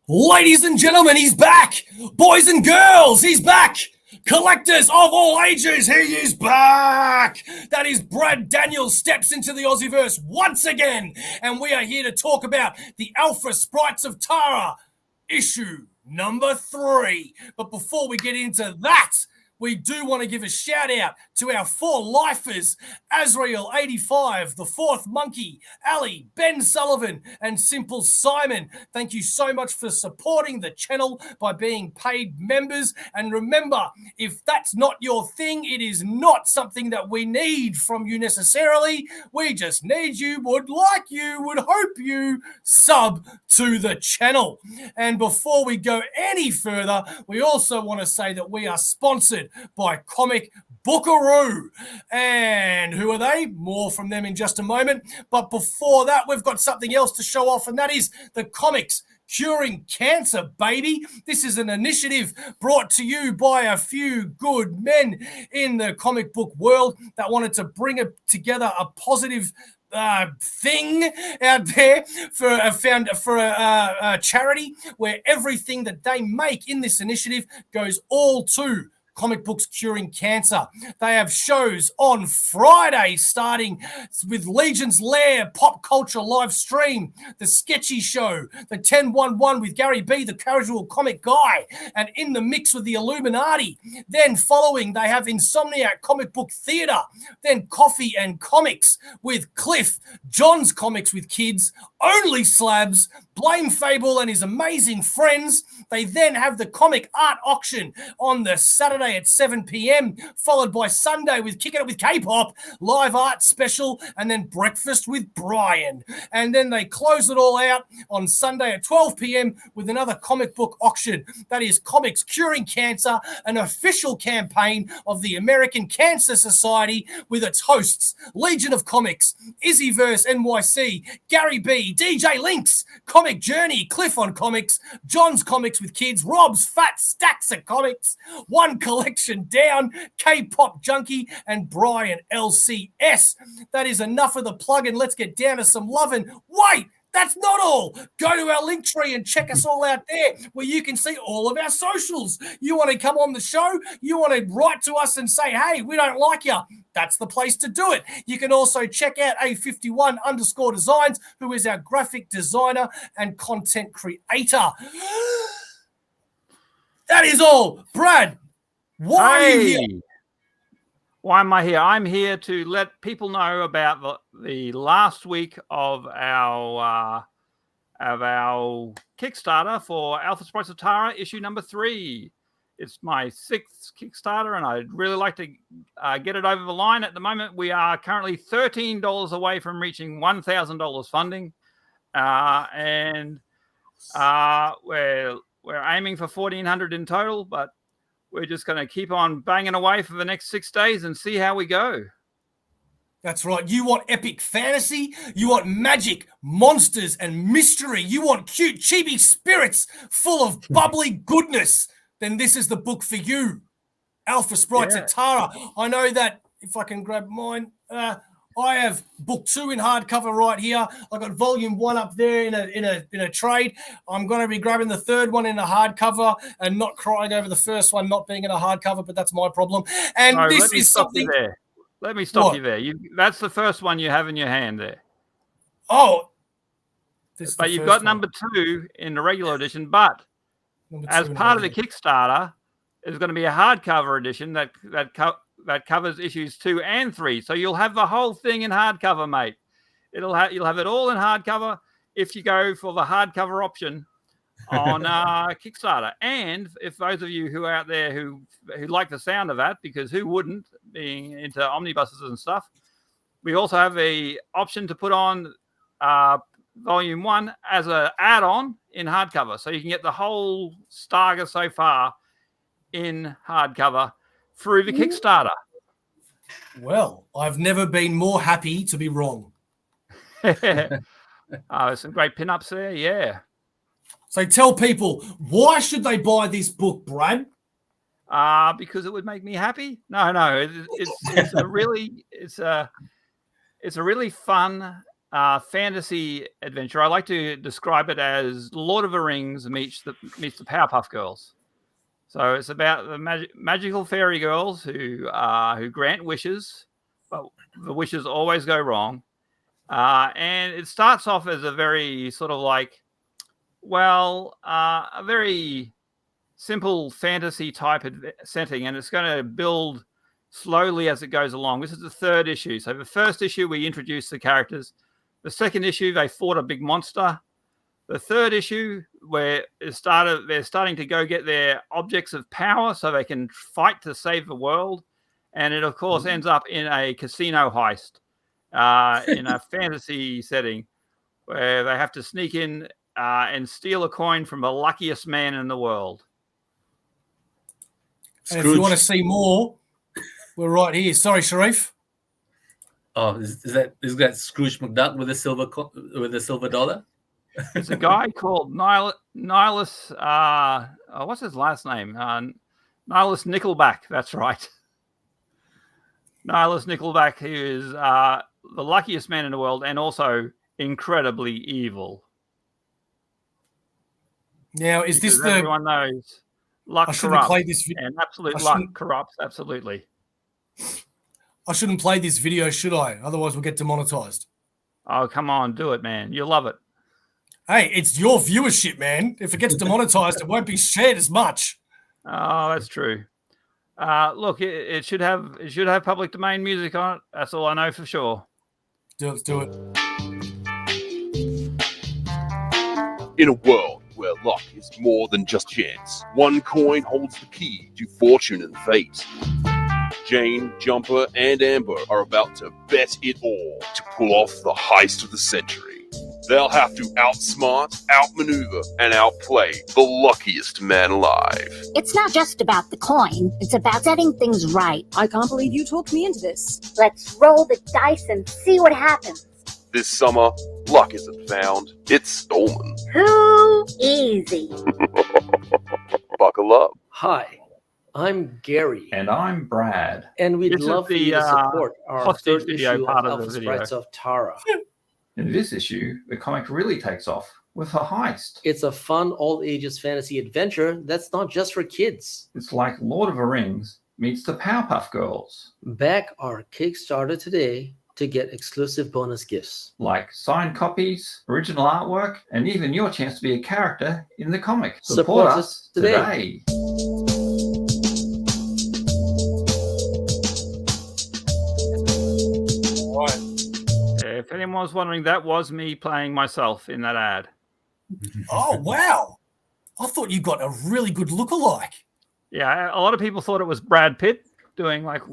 Ladies and gentlemen, he's back. Boys and girls, he's back. Collectors of all ages, he is back. That is Brad Daniels steps into the Aussieverse once again. And we are here to talk about the Alfa Sprites of Tara, issue number 3. But before we get into that, we do want to give a shout out to our 4 lifers, Azrael 85, the Fourth Monkey, Ali, Ben Sullivan, and Simple Simon. Thank you so much for supporting the channel by being paid members. And remember, if that's not your thing, it is not something that we need from you necessarily. We just need you, would like you, would hope you sub to the channel. And before we go any further, we also want to say that we are sponsored by Comic Bookaroo. And who are they? More from them in just a moment. But before that, we've got something else to show off, and that is the comics Curing Cancer, baby. This is an initiative brought to you by a few good men in the comic book world that wanted to bring together a positive thing out there for a charity where everything that they make in this initiative goes all to Comic Books Curing Cancer. They have shows on Friday, starting with Legion's Lair Pop Culture live stream, the Sketchy Show, the 1011 with Gary B, the casual comic guy, and In the Mix with the Illuminati. Then following, they have Insomniac Comic Book Theatre, then Coffee and Comics with Cliff, John's Comics with Kids, Only Slabs, Blame Fable and his amazing friends. They then have the comic art auction on the Saturday at 7 p.m, followed by Sunday with Kicking It with K-Pop, live art special, and then breakfast with Brian. And then they close it all out on Sunday at 12 p.m. with another comic book auction. That is Comics Curing Cancer, an official campaign of the American Cancer Society with its hosts, Legion of Comics, Aussieverse NYC, Gary B, DJ Links, Comic Journey, Cliff on Comics, John's Comics with Kids, Rob's Fat Stacks of Comics, One Collection Down, K-Pop Junkie, and Brian LCS. That is enough of the plug, and let's get down to some loving. Wait! That's not all. Go to our link tree and check us all out there where you can see all of our socials. You want to come on the show? You want to write to us and say, hey, we don't like you? That's the place to do it. You can also check out A51_designs, who is our graphic designer and content creator. That is all. Brad, why are you here? Why am I here? I'm here to let people know about the last week of our Kickstarter for Alfa Sprites of Tara, issue number 3. It's my 6th Kickstarter, and I'd really like to get it over the line. At the moment, we are currently $13 away from reaching $1,000 funding, and we're aiming for $1,400 in total, but we're just going to keep on banging away for the next 6 days and see how we go. That's right. You want epic fantasy? You want magic, monsters, and mystery? You want cute, chibi spirits full of bubbly goodness? Then this is the book for you. Alfa Sprites of Tara. I know that if I can grab mine, I have book 2 in hardcover right here. I got volume 1 up there in a trade. I'm going to be grabbing the 3rd one in a hardcover and not crying over the first one not being in a hardcover, but that's my problem. And no, this is something. Let me stop you there. That's the first one you have in your hand there. Oh, but you've got number 2 in the regular edition. But as part of the Kickstarter, there's going to be a hardcover edition that covers issues 2 and 3. So you'll have the whole thing in hardcover, mate. You'll have it all in hardcover if you go for the hardcover option on Kickstarter. And if those of you who are out there who like the sound of that, because who wouldn't, being into omnibuses and stuff, we also have the option to put on volume 1 as an add-on in hardcover. So you can get the whole saga so far in hardcover through the Kickstarter. Well, I've never been more happy to be wrong. Some great pin-ups there, yeah. So tell people, why should they buy this book, Brad? Because it would make me happy. No, it's a really fun fantasy adventure. I like to describe it as Lord of the Rings meets the Powerpuff Girls. So it's about the magical fairy girls who grant wishes, but the wishes always go wrong. And it starts off as a very sort of like, a very simple fantasy type setting, and it's going to build slowly as it goes along. This is the third issue. So the first issue, we introduced the characters. The second issue, they fought a big monster. The third issue, where they're starting to go get their objects of power so they can fight to save the world. And it, of course, ends up in a casino heist in a fantasy setting where they have to sneak in and steal a coin from the luckiest man in the world. And if you want to see more, we're right here. Sorry, Sharif. Oh, is that Scrooge McDuck with a silver dollar? It's a guy called Nihilus. What's his last name? Nihilus Nickelback. That's right. Nihilus Nickelback, who is the luckiest man in the world and also incredibly evil. Now, is this the... Everyone knows luck corrupts, and absolute luck corrupts, absolutely. I shouldn't play this video, should I? Otherwise, we'll get demonetized. Oh, come on, do it, man. You'll love it. Hey, it's your viewership, man. If it gets demonetized, it won't be shared as much. Oh, that's true. Look, it should have public domain music on it. That's all I know for sure. Let's do it. In a world where luck is more than just chance, one coin holds the key to fortune and fate. Jane, Jumper, and Amber are about to bet it all to pull off the heist of the century. They'll have to outsmart, outmaneuver, and outplay the luckiest man alive. It's not just about the coin. It's about setting things right. I can't believe you talked me into this. Let's roll the dice and see what happens. This summer, luck isn't found, it's stolen. Too easy. Buckle up. Hi, I'm Gary. And I'm Brad. And we'd love for you to support our third issue of Alfa Sprites of Tara. In this issue, the comic really takes off with a heist. It's a fun, all-ages fantasy adventure that's not just for kids. It's like Lord of the Rings meets the Powerpuff Girls. Back our Kickstarter today to get exclusive bonus gifts. Like signed copies, original artwork, and even your chance to be a character in the comic. Support us today. If anyone was wondering, that was me playing myself in that ad. Oh, wow. I thought you got a really good lookalike. Yeah, a lot of people thought it was Brad Pitt doing like a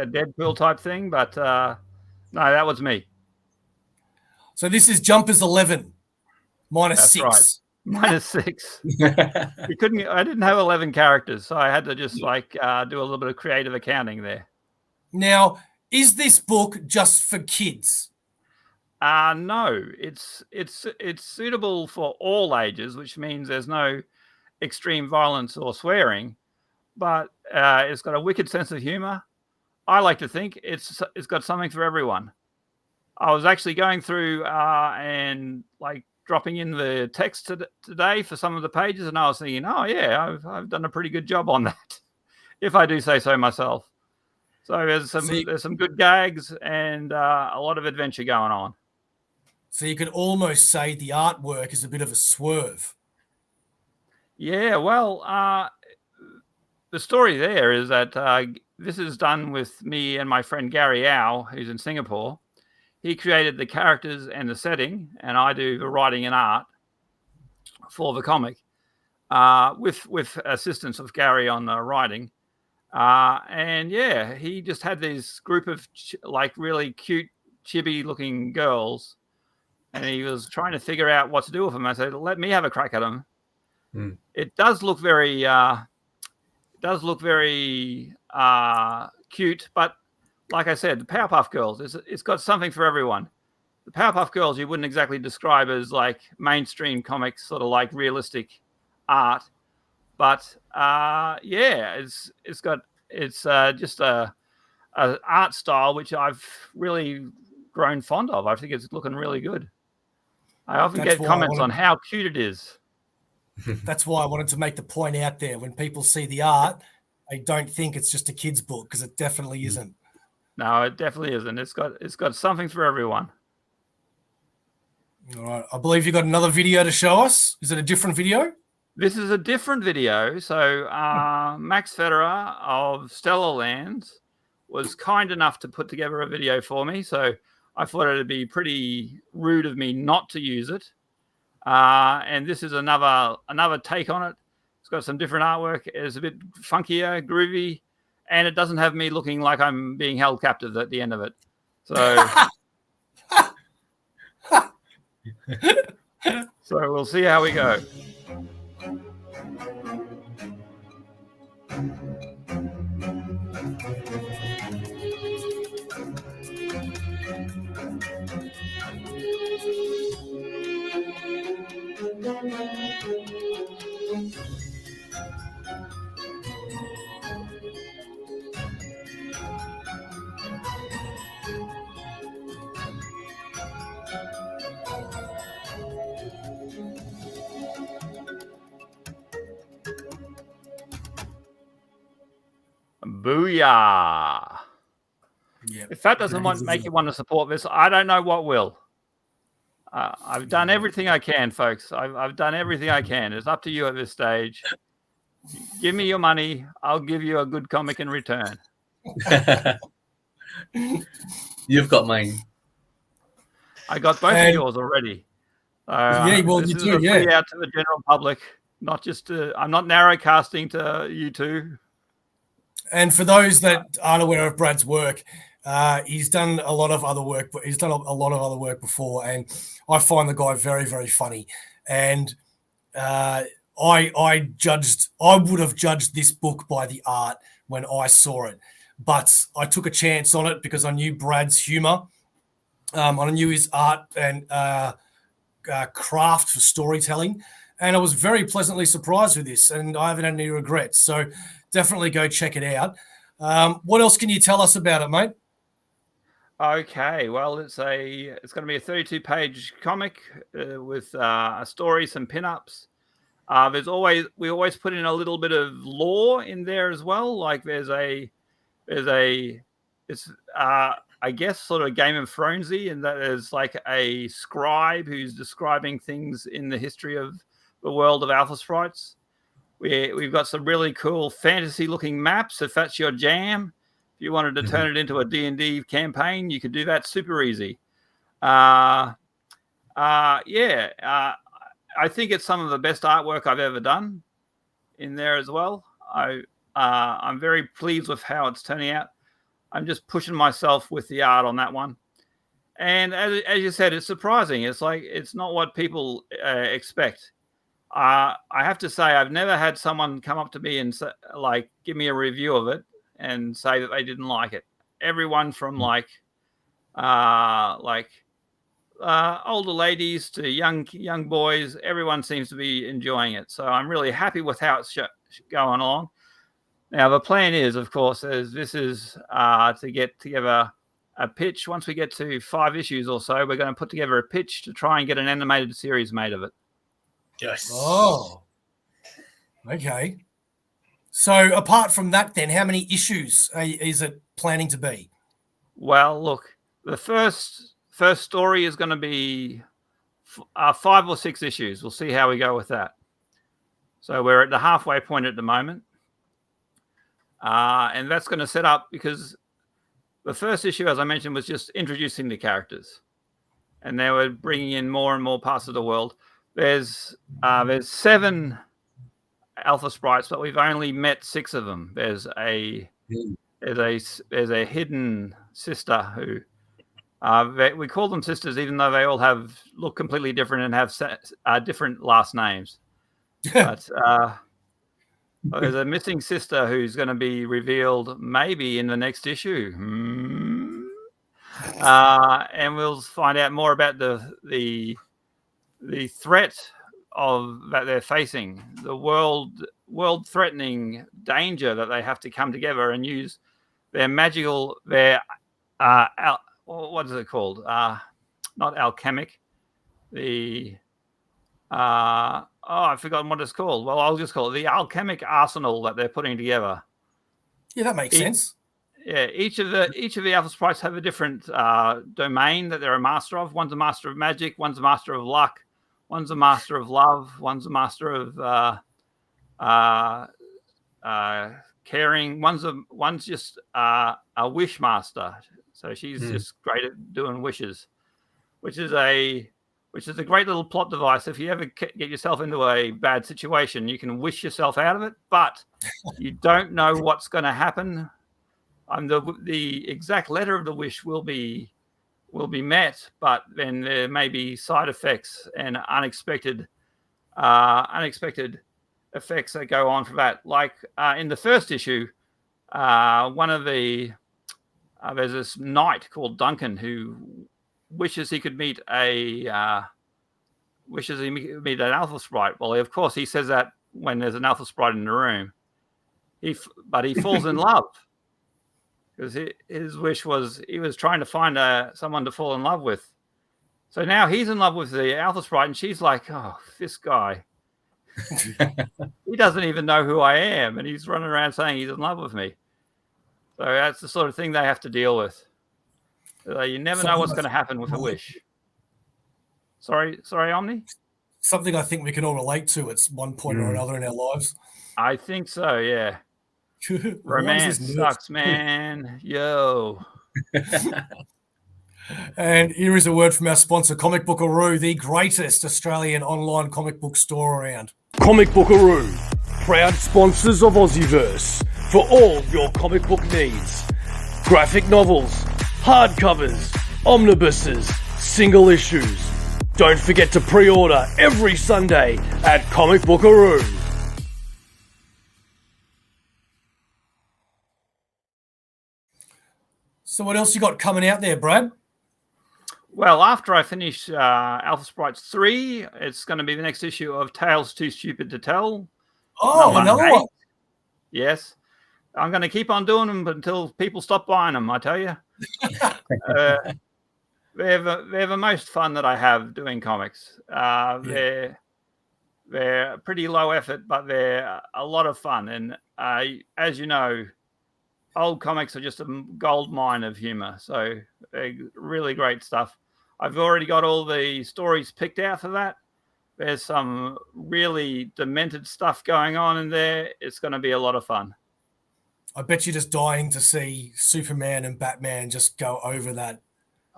Deadpool type thing, but no, that was me. So this is Jumpers 11, minus That's 6. Right. -6. I didn't have 11 characters, so I had to just do a little bit of creative accounting there. Now, is this book just for kids? No, it's suitable for all ages, which means there's no extreme violence or swearing, but it's got a wicked sense of humor. I like to think it's got something for everyone. I was actually going through and dropping in the text today for some of the pages, and I was thinking, oh yeah, I've done a pretty good job on that, if I do say so myself. So there's some good gags and a lot of adventure going on. So you could almost say the artwork is a bit of a swerve. Yeah, well, the story there is that this is done with me and my friend Gary Au, who's in Singapore. He created the characters and the setting, and I do the writing and art for the comic with assistance of Gary on the writing. And yeah, he just had this group of really cute, chibi-looking girls, and he was trying to figure out what to do with them. I said, "Let me have a crack at them." It does look very, cute, but like I said, the Powerpuff Girls, it's got something for everyone. The Powerpuff Girls, you wouldn't exactly describe as mainstream comics, sort of realistic art. But yeah, it's just a art style which I've really grown fond of. I think it's looking really good. I often get comments on how cute it is. That's why I wanted to make the point out there. When people see the art, they don't think it's just a kid's book, because it definitely isn't. No, it definitely isn't. It's got something for everyone. All right. I believe you got another video to show us. Is it a different video? This is a different video. So Max Federer of Stellar Lands was kind enough to put together a video for me. So I thought it'd be pretty rude of me not to use it. And this is another take on it. It's got some different artwork. It's a bit funkier, groovy, and it doesn't have me looking like I'm being held captive at the end of it. So, so we'll see how we go. Booyah. Yep. If that doesn't make you want to support this, I don't know what will. I've done everything I can, folks. I've done everything I can. It's up to you at this stage. Give me your money. I'll give you a good comic in return. You've got mine. I got both of yours already. Yeah, well, you do. Yeah, out to the general public, not just I'm not narrowcasting to you two. And for those that aren't aware of Brad's work, he's done a lot of other work. He's done a lot of other work before, and I find the guy very, very funny. And I would have judged this book by the art when I saw it, but I took a chance on it because I knew Brad's humor. I knew his art and craft for storytelling, and I was very pleasantly surprised with this, and I haven't had any regrets. So definitely go check it out. What else can you tell us about it, mate? Okay, well, it's going to be a 32-page comic with a story, some pinups. We always put in a little bit of lore in there as well. Like it's I guess sort of Game of Thronesy, and that there's like a scribe who's describing things in the history of the world of Alpha Sprites. We've got some really cool fantasy-looking maps. If that's your jam, if you wanted to turn it into a D&D campaign, you could do that super easy. I think it's some of the best artwork I've ever done in there as well. I'm very pleased with how it's turning out. I'm just pushing myself with the art on that one. And as you said, it's surprising. It's like, it's not what people expect. I have to say, I've never had someone come up to me and say, like, give me a review of it and say that they didn't like it. Everyone from older ladies to young boys, everyone seems to be enjoying it. So I'm really happy with how it's going along. Now, the plan is, of course, this is to get together a pitch. Once we get to 5 issues or so, we're going to put together a pitch to try and get an animated series made of it. Yes. Oh, okay. So apart from that, then, how many issues is it planning to be? Well, look, the first story is going to be 5 or 6 issues. We'll see how we go with that. So we're at the halfway point at the moment. And that's going to set up, because the first issue, as I mentioned, was just introducing the characters. And they were bringing in more and more parts of the world. There's 7 Alpha Sprites, but we've only met 6 of them. There's a hidden sister who we call them sisters, even though they all look completely different and have different last names. But there's a missing sister who's going to be revealed maybe in the next issue. And we'll find out more about the threat that they're facing, the world-threatening danger that they have to come together and use their what is it called? Not alchemic. I've forgotten what it's called. Well, I'll just call it the alchemic arsenal that they're putting together. Yeah, that makes sense. Yeah, each of the Alpha Sprites have a different domain that they're a master of. One's a master of magic, one's a master of luck, one's a master of love, one's a master of caring. One's just a wish master. So she's just great at doing wishes, which is a great little plot device. If you ever get yourself into a bad situation, you can wish yourself out of it, but you don't know what's going to happen. The exact letter of the wish will be met, but then there may be side effects and unexpected effects that go on for that. Like in the first issue, there's this knight called Duncan who wishes he could meet an Alpha Sprite. Well, of course, he says that when there's an Alpha Sprite in the room. But he falls in love. Because his wish was he was trying to find someone to fall in love with. So now he's in love with the Alpha Sprite, and she's like, "Oh, this guy, he doesn't even know who I am, and he's running around saying he's in love with me." So that's the sort of thing they have to deal with. You never know what's going to happen with a wish. Sorry, Omni? Something I think we can all relate to at one point or another in our lives. I think so, yeah. Romance sucks, man. Yo. And here is a word from our sponsor, Comic Bookaroo, the greatest Australian online comic book store around. Comic Bookaroo, proud sponsors of Aussieverse for all your comic book needs. Graphic novels, hardcovers, omnibuses, single issues. Don't forget to pre-order every Sunday at Comic Bookaroo. So what else you got coming out there, Brad? Well, after I finish Alpha Sprites 3, it's going to be the next issue of Tales Too Stupid to Tell. Oh, another one. Yes. I'm going to keep on doing them until people stop buying them, I tell you. They're the most fun that I have doing comics. They're pretty low effort, but they're a lot of fun. And as you know, old comics are just a gold mine of humor. So they're really great stuff. I've already got all the stories picked out for that. There's some really demented stuff going on in there. It's going to be a lot of fun. I bet you're just dying to see Superman and Batman just go over that.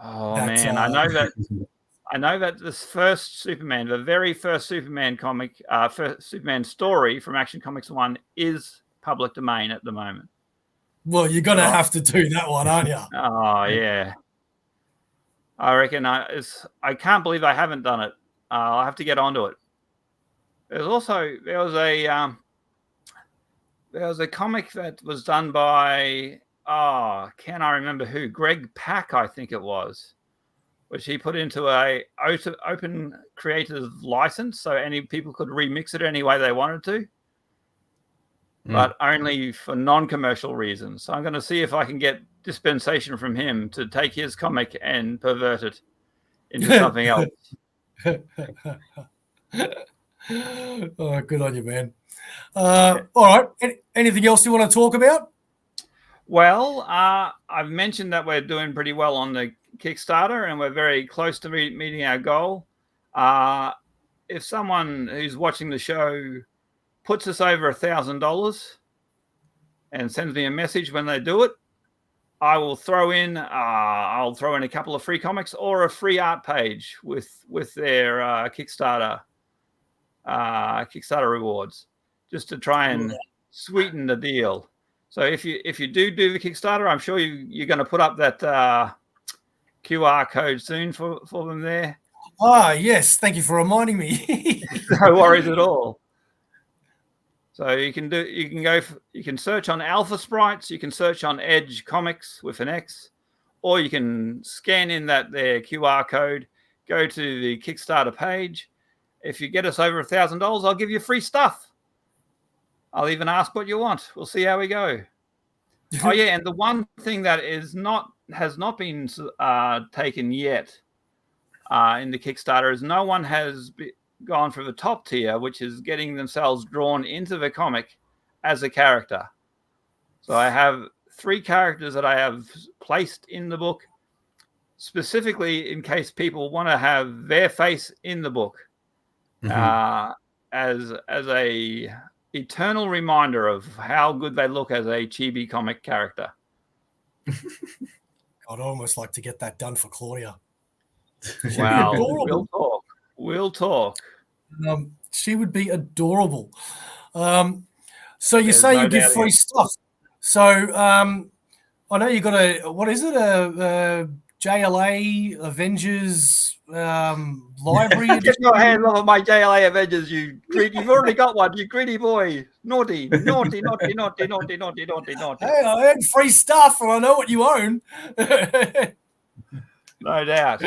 Oh, man. I know that this first Superman, the very first Superman comic, first Superman story from Action Comics 1 is public domain at the moment. Well, you're going to have to do that one, aren't you? Oh, yeah. I reckon I can't believe I haven't done it. I'll have to get onto it. There was a comic that was done by, can I remember who? Greg Pak, I think it was, which he put into a open creative license, so any people could remix it any way they wanted to, but only for non-commercial reasons. So I'm going to see if I can get dispensation from him to take his comic and pervert it into something else. Oh, good on you, man. All right. Anything else you want to talk about? Well, I've mentioned that we're doing pretty well on the Kickstarter and we're very close to meeting our goal. If someone who's watching the show puts us over $1,000 and sends me a message when they do it, I will throw in a couple of free comics or a free art page with their Kickstarter rewards, just to try and sweeten the deal. So if you do the Kickstarter, I'm sure you're going to put up that QR code soon for them there. Ah, yes. Thank you for reminding me. No worries at all. So you can search on Alpha Sprites, you can search on Edge Comics with an X, or you can scan in their QR code, go to the Kickstarter page. If you get us over $1,000, I'll give you free stuff. I'll even ask what you want. We'll see how we go. Oh yeah, and the one thing that has not been taken yet in the Kickstarter is no one has gone for the top tier, which is getting themselves drawn into the comic as a character. So I have 3 characters that I have placed in the book specifically in case people want to have their face in the book, as a eternal reminder of how good they look as a chibi comic character. I'd almost like to get that done for Claudia. Well, we'll talk. She would be adorable. So you say you give free stuff. So I know you got what is it? A JLA Avengers library edition? Get your hands off of my JLA Avengers, you greedy. You've already got one, you greedy boy. Naughty. Hey, I had free stuff and I know what you own. No doubt.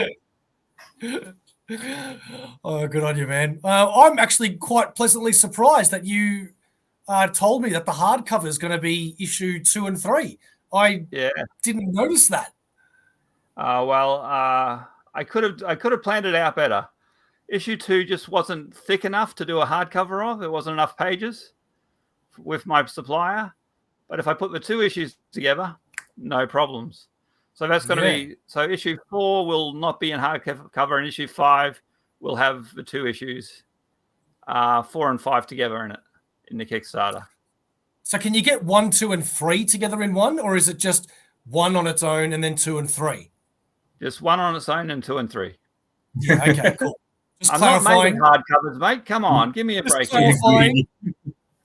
Oh, good on you, man. I'm actually quite pleasantly surprised that you told me that the hardcover is going to be issue 2 and 3. I didn't notice that. I could have planned it out better. Issue 2 just wasn't thick enough to do a hardcover of. There wasn't enough pages with my supplier. But if I put the 2 issues together, no problems. So that's going to be, so issue 4 will not be in hardcover, and issue 5 will have the 2 issues, 4 and 5 together in it, in the Kickstarter. So can you get 1, 2, and 3 together in one, or is it just 1 on its own and then 2 and 3? Just 1 on its own and 2 and 3. Yeah, okay, cool. I'm not making hardcovers, mate. Come on, give me a break.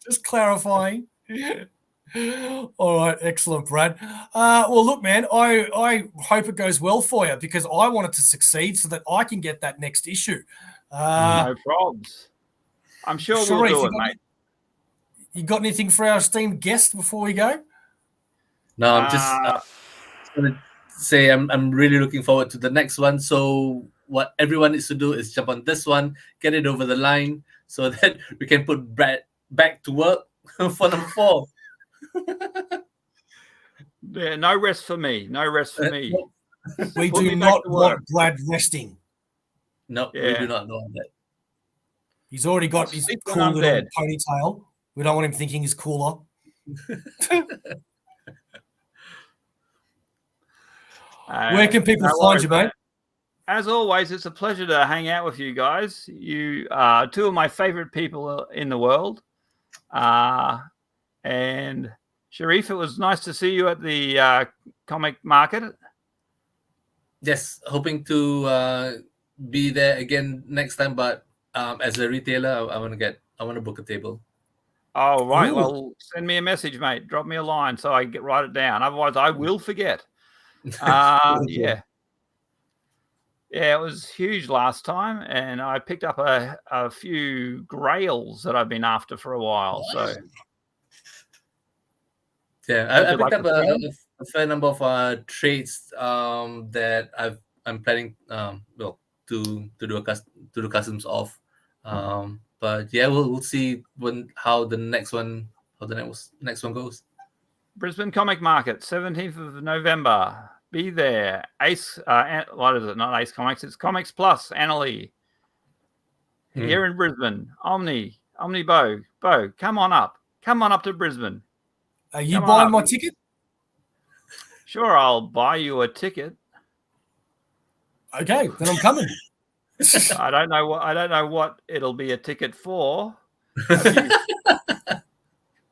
Just clarifying. All right, excellent, Brad. Well, look, man, I hope it goes well for you because I want it to succeed so that I can get that next issue. No problems. I'm sure we'll do it, mate. You got anything for our esteemed guest before we go? No, I'm just going to say I'm really looking forward to the next one. So what everyone needs to do is jump on this one, get it over the line so that we can put Brad back to work for number 4. Yeah, no rest for me. No rest for me. We do not want Brad resting. No, we do not want that. He's already got his cool little ponytail. We don't want him thinking he's cooler. Where can people find you, mate? As always, it's a pleasure to hang out with you guys. You are 2 of my favorite people in the world. And Sharif, it was nice to see you at the comic market. Yes, hoping to be there again next time. But as a retailer, I want to book a table. Oh, right. Ooh. Well, send me a message, mate. Drop me a line so I can write it down. Otherwise, I will forget. Yeah, it was huge last time, and I picked up a few grails that I've been after for a while. So, yeah, I picked up a fair number of trades that I'm planning to do customs of. But yeah, we'll see how the next one goes. Brisbane Comic Market, 17th of November. Be there. Ace, what is it? Not Ace Comics. It's Comics Plus, Annalee. Here in Brisbane. OmniBeau. Bo, come on up. Come on up to Brisbane. Are you buying my ticket? Sure, I'll buy you a ticket. Okay, then I'm coming. I don't know what it'll be a ticket for.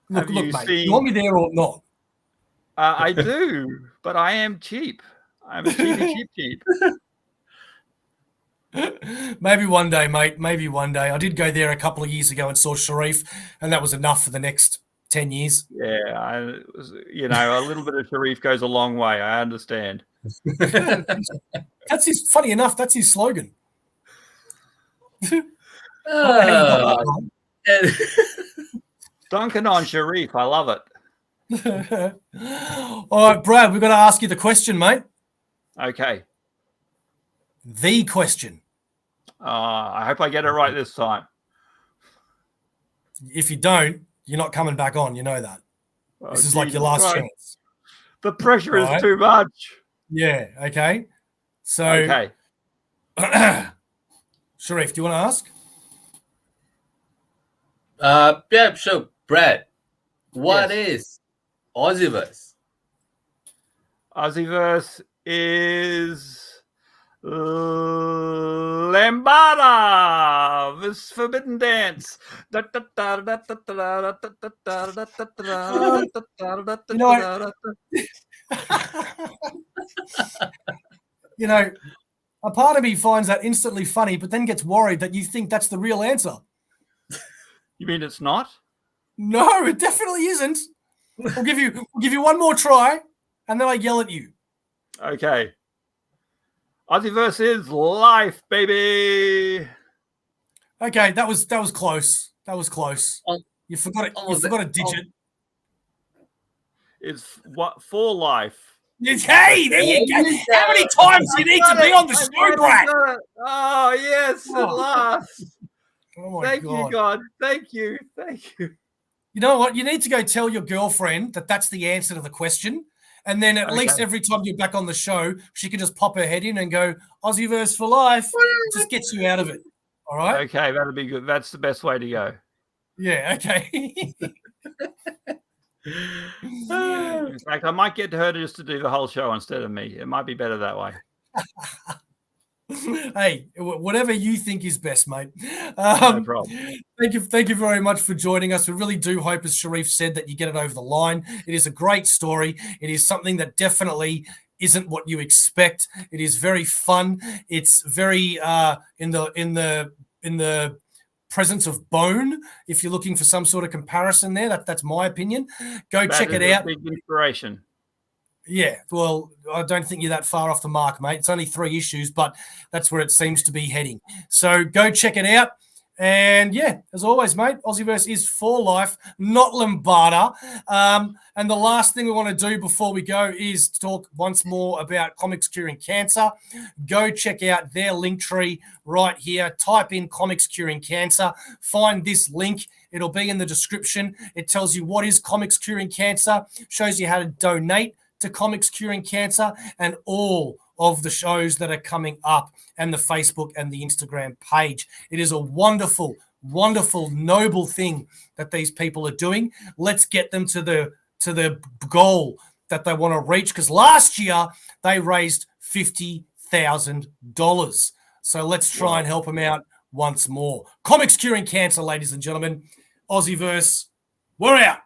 Look, mate. You want me there or not? I do, but I am cheap. I'm a cheap. Maybe one day, mate. Maybe one day. I did go there a couple of years ago and saw Sharif, and that was enough for the next 10 years. Yeah, a little bit of Sharif goes a long way. I understand. Funny enough, that's his slogan. Dunking on Sharif. I love it. All right, Brad, we've got to ask you the question, mate. Okay. The question. I hope I get it right this time. If you don't, you're not coming back on. You know that. This is like your last chance. The pressure is too much. Yeah. Okay. So. Okay. Sharif, do you want to ask? Yeah, sure. Brad, what is Aussieverse? Aussieverse is Lambada, this forbidden dance. You know, a part of me finds that instantly funny, but then gets worried that you think that's the real answer. You mean it's not? No, it definitely isn't. We'll give you one more try, and then I yell at you. Okay. Aussieverse is life, baby. Okay, that was close. That was close. You forgot it. You forgot a digit. It's what for life. Hey, there you go. How many times do you need to be on the show, Brad? Oh, yes, at last. Oh my Thank God. you, God. Thank you. Thank you. You know what? You need to go tell your girlfriend that that's the answer to the question. And then at least every time you're back on the show, she can just pop her head in and go, Aussieverse for life. Just gets you out of it. All right? Okay, that'll be good. That's the best way to go. Yeah, okay. In fact, I might get her just to do the whole show instead of me. It might be better that way. Hey, whatever you think is best, mate. No problem. Thank you very much for joining us. We really do hope, as Sharif said, that you get it over the line. It is a great story. It is something that definitely isn't what you expect. It is very fun. It's very in the presence of bone. If you're looking for some sort of comparison there, that's my opinion. Go check it out. Big inspiration. Yeah, well, I don't think you're that far off the mark, mate. It's only 3 issues, but that's where it seems to be heading. So go check it out. And yeah, as always, mate, Aussieverse is for life, not Lambada. And the last thing we want to do before we go is talk once more about Comics Curing Cancer. Go check out their link tree right here. Type in Comics Curing Cancer. Find this link. It'll be in the description. It tells you what is Comics Curing Cancer, shows you how to donate to Comics Curing Cancer, and all of the shows that are coming up, and the Facebook and the Instagram page. It is a wonderful, wonderful, noble thing that these people are doing. Let's get them to the goal that they want to reach, because last year they raised $50,000. So let's try and help them out once more. Comics Curing Cancer, ladies and gentlemen. Aussieverse, we're out.